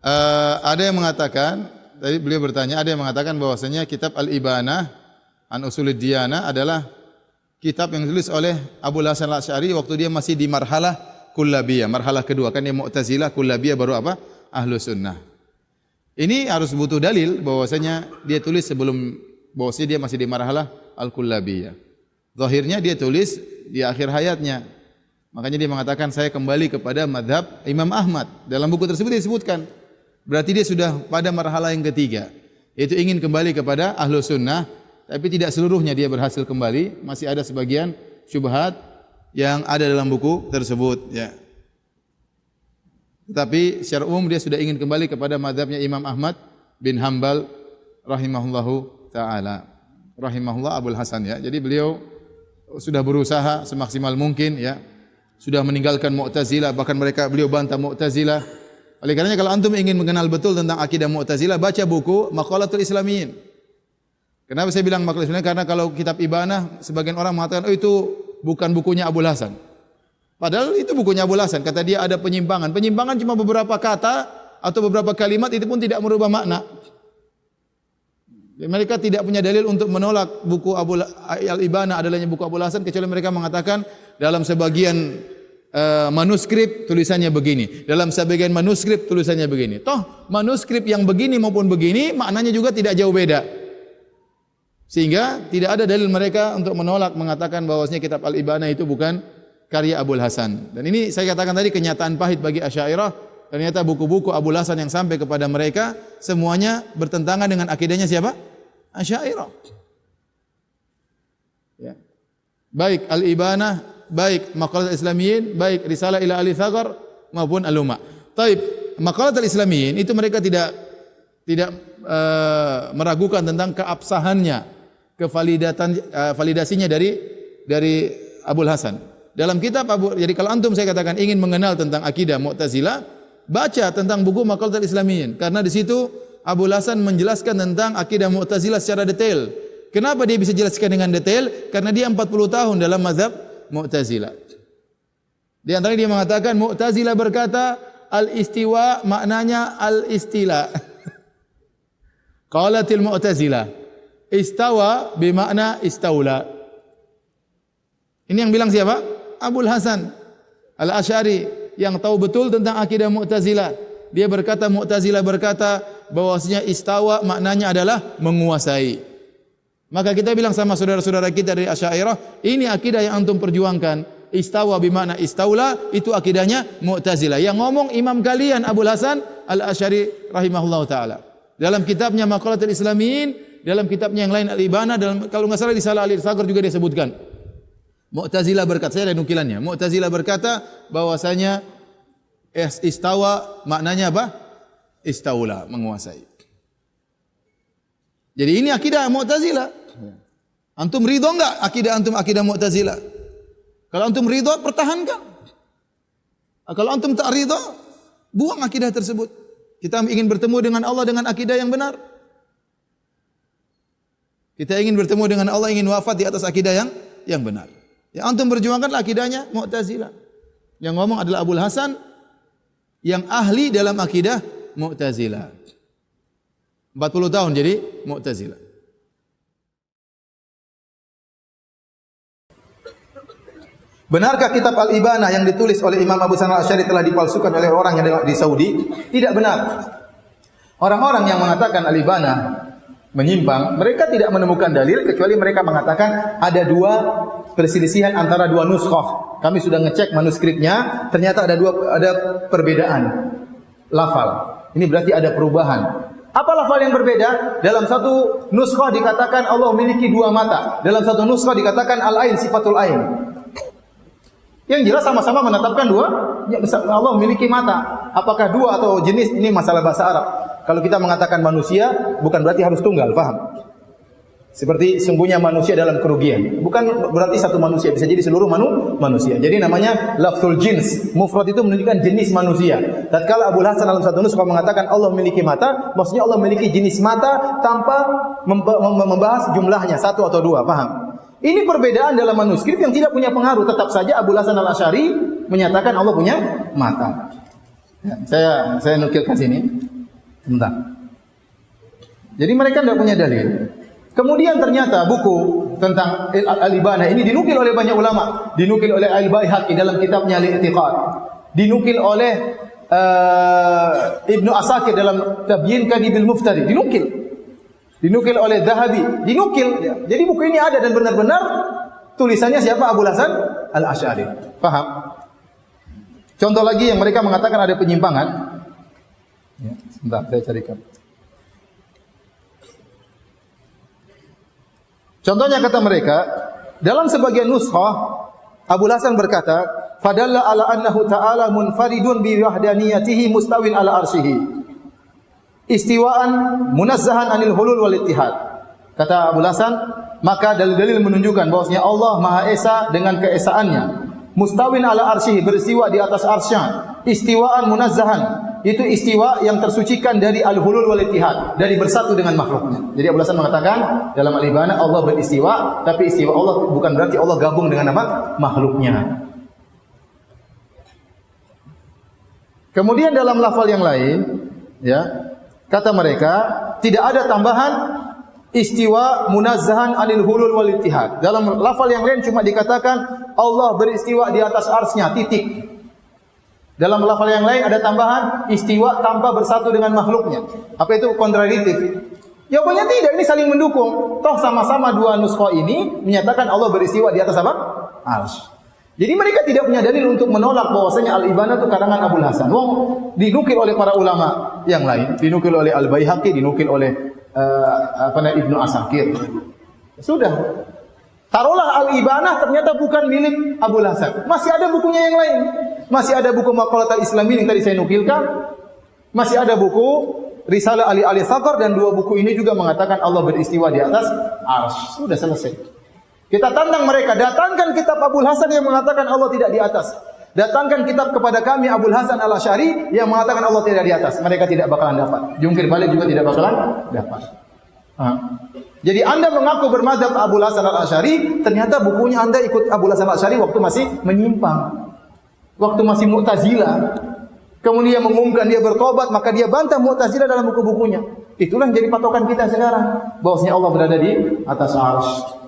Ada yang mengatakan, tadi beliau bertanya, ada yang mengatakan bahwasanya kitab Al-Ibanah an Usulid Diyanah adalah kitab yang ditulis oleh Abu Hasan Al-Asy'ari waktu dia masih di marhalah Kullabiyah, marhalah kedua, kan dia Mu'tazilah, Kullabiyah baru apa? Ahlus Sunnah. Ini harus butuh dalil bahwasanya dia tulis sebelum, bahwasanya dia masih di marhalah Al-Kullabiyah. Zahirnya dia tulis di akhir hayatnya. Makanya dia mengatakan saya kembali kepada madhab Imam Ahmad. Dalam buku tersebut disebutkan. Berarti dia sudah pada marhalah yang ketiga. Yaitu ingin kembali kepada Ahlus Sunnah. Tapi tidak seluruhnya dia berhasil kembali. Masih ada sebagian syubhat yang ada dalam buku tersebut. Ya. Tetapi secara umum dia sudah ingin kembali kepada madhabnya Imam Ahmad bin Hanbal rahimahullahu ta'ala. Rahimahullah Abul Hasan ya. Jadi beliau sudah berusaha semaksimal mungkin ya. Sudah meninggalkan Mu'tazilah, bahkan beliau bantah Mu'tazilah. Oleh karenanya kalau antum ingin mengenal betul tentang akidah Mu'tazilah, baca buku Maqalatul Islamiyin. Kenapa saya bilang Maqalatul Islamiyin? Karena kalau kitab Ibanah, sebagian orang mengatakan, oh itu bukan bukunya Abul Hasan. Padahal itu bukunya Abul Hasan. Kata dia ada penyimpangan. Penyimpangan cuma beberapa kata atau beberapa kalimat, itu pun tidak merubah makna. Mereka tidak punya dalil untuk menolak buku Al-Ibanah adalahnya buku Abul Hasan, kecuali mereka mengatakan dalam sebagian manuskrip tulisannya begini, dalam sebagian manuskrip tulisannya begini. Toh manuskrip yang begini maupun begini maknanya juga tidak jauh beda. Sehingga tidak ada dalil mereka untuk menolak mengatakan bahwasanya kitab Al-Ibanah itu bukan karya Abul Hasan. Dan ini saya katakan tadi kenyataan pahit bagi Asy'ariyah. Ternyata buku-buku Abul Hasan yang sampai kepada mereka semuanya bertentangan dengan akidahnya siapa? Asy'ariyah. Ya. Baik Al-Ibanah, baik Maqalatul Islamiyin, baik Risalah ila Ahli Tsaghar maupun Al-Lumma. Taib, Maqalatul Islamiyin itu mereka tidak meragukan tentang keabsahannya, validasinya dari Abul Hasan. Dalam kitab jadi kalau antum saya katakan ingin mengenal tentang akidah Mu'tazilah, baca tentang buku Maqalatul Islamiyin, karena di situ Abul Hasan menjelaskan tentang akidah Mu'tazilah secara detail. Kenapa dia bisa jelaskan dengan detail? Karena dia 40 tahun dalam mazhab Mu'tazilah. Di antara dia mengatakan Mu'tazilah berkata al-istiwa maknanya al-istila. Qalatil Mu'tazilah istawa bermakna istaula. Ini yang bilang siapa? Abul Hasan Al-Asy'ari yang tahu betul tentang akidah Mu'tazilah. Dia berkata Mu'tazilah berkata bahwasanya istawa maknanya adalah menguasai. Maka kita bilang sama saudara-saudara kita dari Asy'ariyah, ini akidah yang antum perjuangkan. Istawa bermakna istaula, itu akidahnya Mu'tazilah. Yang ngomong imam kalian Abul Hasan Al-Asy'ari rahimahullahu taala. Dalam kitabnya Maqalatul Islamiyin, dalam kitabnya yang lain Al-Ibanah, dalam kalau enggak salah Risalah Ahli Tsaghar juga dia sebutkan. Mu'tazilah berkata, saya ada nukilannya. Mu'tazilah berkata bahwasanya istawa maknanya apa? Istaula, menguasai. Jadi ini akidah Mu'tazilah. Antum ridho enggak akidah Mu'tazilah? Kalau antum ridho, pertahankan. Kalau antum tak ridho, buang akidah tersebut. Kita ingin bertemu dengan Allah dengan akidah yang benar. Kita ingin bertemu dengan Allah, ingin wafat di atas akidah yang benar. Yang antum perjuangkanlah akidahnya Mu'tazilah. Yang ngomong adalah Abul Hasan yang ahli dalam akidah Mu'tazilah. 40 tahun jadi Mu'tazilah. Benarkah kitab Al-Ibanah yang ditulis oleh Imam Abu Hasan Al-Asy'ari telah dipalsukan oleh orang yang di Saudi? Tidak benar. Orang-orang yang mengatakan Al-Ibanah menyimpang, mereka tidak menemukan dalil kecuali mereka mengatakan ada dua perselisihan antara dua nuskhah. Kami sudah ngecek manuskripnya, ternyata ada perbedaan lafal. Ini berarti ada perubahan. Apa lafal yang berbeda? Dalam satu nuskhah dikatakan Allah memiliki dua mata. Dalam satu nuskhah dikatakan al-ain sifatul ain. Yang jelas sama-sama menetapkan dua, Allah memiliki mata. Apakah dua atau jenis, ini masalah bahasa Arab. Kalau kita mengatakan manusia, bukan berarti harus tunggal, paham? Seperti sungguhnya manusia dalam kerugian. Bukan berarti satu manusia, bisa jadi seluruh manusia. Jadi namanya lafzul jins. Mufrad itu menunjukkan jenis manusia. Tatkala Abu Hasan dalam satu nuskah mengatakan Allah memiliki mata, maksudnya Allah memiliki jenis mata tanpa membahas jumlahnya, satu atau dua, paham? Ini perbedaan dalam manuskrip yang tidak punya pengaruh. Tetap saja Abu Hasan Al-Asy'ari menyatakan Allah punya mata. Ya, saya nukilkan sini. Sebentar. Jadi mereka tidak punya dalil. Kemudian ternyata buku tentang Al-Ibana ini dinukil oleh banyak ulama, dinukil oleh Al-Baihaqi dalam kitabnya Al-I'tiqad, dinukil oleh Ibnu Asakir dalam Tabyin Kadibil Muftari, dinukil oleh Zahabi, dinukil. Jadi buku ini ada dan benar-benar tulisannya siapa? Abul Hasan Al-Asy'ari. Paham? Contoh lagi yang mereka mengatakan ada penyimpangan. Ya, sebentar saya carikan. Contohnya kata mereka, dalam sebagian nuskhah Abul Hasan berkata, "Fadalla ala annahu ta'ala munfaridun bi wahdaniyatihi mustawin ala arsyihi. Istiwaan munazzahan anil hulul wal ittihad." Kata Abul Hasan, maka dalil-dalil menunjukkan bahwasanya Allah Maha Esa dengan keesaannya. Mustawin ala arsyihi, beristiwa di atas arsy-Nya. Istiwaan munazzahan, itu istiwa yang tersucikan dari al-hulul wal ittihad, dari bersatu dengan makhluknya. Jadi Abul Hasan mengatakan dalam Al-Ibana Allah beristiwa, tapi istiwa Allah bukan berarti Allah gabung dengan apa? Makhluknya. Kemudian dalam lafal yang lain, ya, kata mereka tidak ada tambahan istiwa munazzahan anil hulul wal ittihad. Dalam lafal yang lain cuma dikatakan Allah beristiwa di atas arsy-Nya, titik. Dalam lafal yang lain ada tambahan istiwa tanpa bersatu dengan makhluknya. Apa itu kontradiktif? Jawabannya tidak, ini saling mendukung. Toh sama-sama dua nuskhah ini menyatakan Allah beristiwa di atas apa? Arsy. Jadi mereka tidak punya dalil untuk menolak bahwasanya Al-Ibana itu karangan Abul Hasan. Wong dinukil oleh para ulama yang lain, dinukil oleh Al-Baihaqi, dinukil oleh Ibnu Asakir. Sudah. Taruhlah Al-Ibana ternyata bukan milik Abul Hasan. Masih ada bukunya yang lain. Masih ada buku Maqalat al-Islamin yang tadi saya nukilkan. Masih ada buku Risalah Ali Thaqar, dan dua buku ini juga mengatakan Allah beristiwa di atas arsy. Sudah selesai. Kita tantang mereka, datangkan kitab Abul Hasan yang mengatakan Allah tidak di atas. Datangkan kitab kepada kami Abul Hasan Al-Asy'ari yang mengatakan Allah tidak di atas. Mereka tidak bakalan dapat. Jungkir balik juga tidak bakalan dapat. Jadi Anda mengaku bermadzhab Abul Hasan Al-Asy'ari, ternyata bukunya Anda ikut Abul Hasan Al-Asy'ari waktu masih menyimpang. Waktu masih Mu'tazilah. Kemudian mengumumkan dia bertobat, maka dia bantah Mu'tazilah dalam buku-bukunya. Itulah yang jadi patokan kita sekarang, bahwasanya Allah berada di atas arsy.